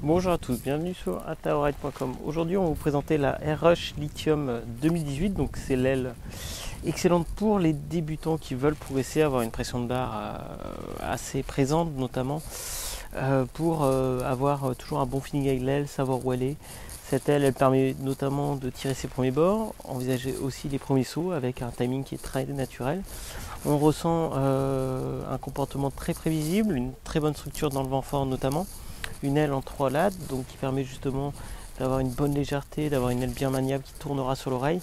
Bonjour à tous, bienvenue sur ataoride.com. Aujourd'hui on va vous présenter la AirRush Lithium 2018, donc c'est l'aile excellente pour les débutants qui veulent progresser, avoir une pression de barre assez présente, notamment pour avoir toujours un bon feeling avec l'aile, savoir où elle est. Cette aile, elle permet notamment de tirer ses premiers bords, envisager aussi les premiers sauts avec un timing qui est très naturel. On ressent un comportement très prévisible, une très bonne structure dans le vent fort notamment. Une aile en 3 lattes, donc qui permet justement d'avoir une bonne légèreté, d'avoir une aile bien maniable qui tournera sur l'oreille.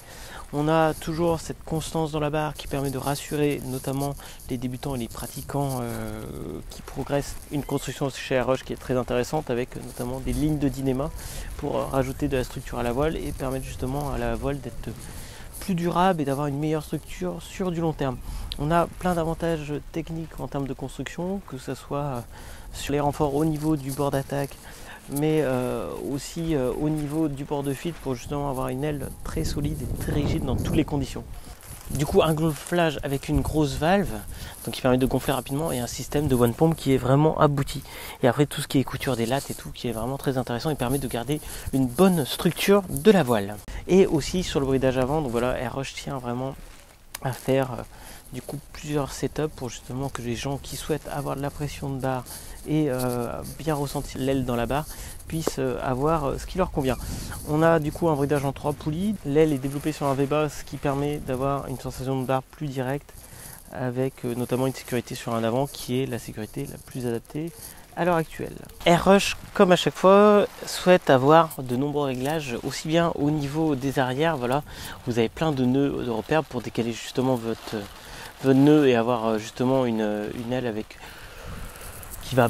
On a toujours cette constance dans la barre qui permet de rassurer notamment les débutants et les pratiquants qui progressent. Une construction chez AirRush qui est très intéressante avec notamment des lignes de dynéma pour rajouter de la structure à la voile et permettre justement à la voile d'être plus durable et d'avoir une meilleure structure sur du long terme. On a plein d'avantages techniques en termes de construction, que ce soit sur les renforts au niveau du bord d'attaque, mais aussi au niveau du bord de fuite pour justement avoir une aile très solide et très rigide dans toutes les conditions. Du coup, un gonflage avec une grosse valve, donc qui permet de gonfler rapidement, et un système de one pump qui est vraiment abouti. Et après, tout ce qui est couture des lattes et tout, qui est vraiment très intéressant et permet de garder une bonne structure de la voile. Et aussi sur le bridage avant, donc voilà, AirRush tient vraiment à faire du coup plusieurs setups pour justement que les gens qui souhaitent avoir de la pression de barre et bien ressentir l'aile dans la barre puissent avoir ce qui leur convient. On a du coup un bridage en 3 poulies, l'aile est développée sur un V-bas, ce qui permet d'avoir une sensation de barre plus directe avec notamment une sécurité sur un avant qui est la sécurité la plus adaptée à l'heure actuelle. AirRush, comme à chaque fois, souhaite avoir de nombreux réglages, aussi bien au niveau des arrières, voilà, vous avez plein de nœuds de repères pour décaler justement votre nœud et avoir justement une aile avec qui va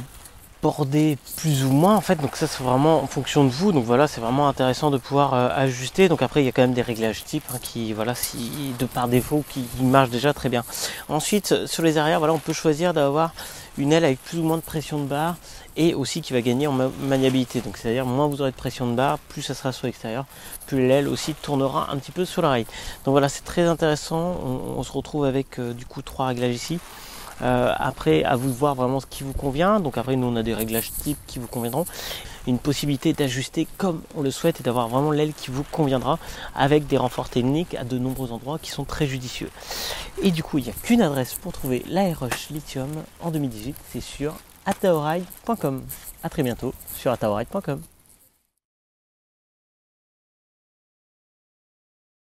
border plus ou moins en fait, donc ça c'est vraiment en fonction de vous, donc voilà, c'est vraiment intéressant de pouvoir ajuster. Donc après il y a quand même des réglages types qui voilà, si de par défaut qui marchent déjà très bien. Ensuite sur les arrières, voilà, on peut choisir d'avoir une aile avec plus ou moins de pression de barre et aussi qui va gagner en maniabilité, donc c'est à dire moins vous aurez de pression de barre, plus ça sera sur l'extérieur, plus l'aile aussi tournera un petit peu sur l'oreille. Donc voilà, c'est très intéressant. On se retrouve avec du coup 3 réglages ici. Après, à vous de voir vraiment ce qui vous convient. Donc après, nous on a des réglages types qui vous conviendront, une possibilité d'ajuster comme on le souhaite et d'avoir vraiment l'aile qui vous conviendra avec des renforts techniques à de nombreux endroits qui sont très judicieux. Et du coup, il n'y a qu'une adresse pour trouver la AirRush Lithium en 2018, c'est sur ataoride.com. A très bientôt sur ataoride.com.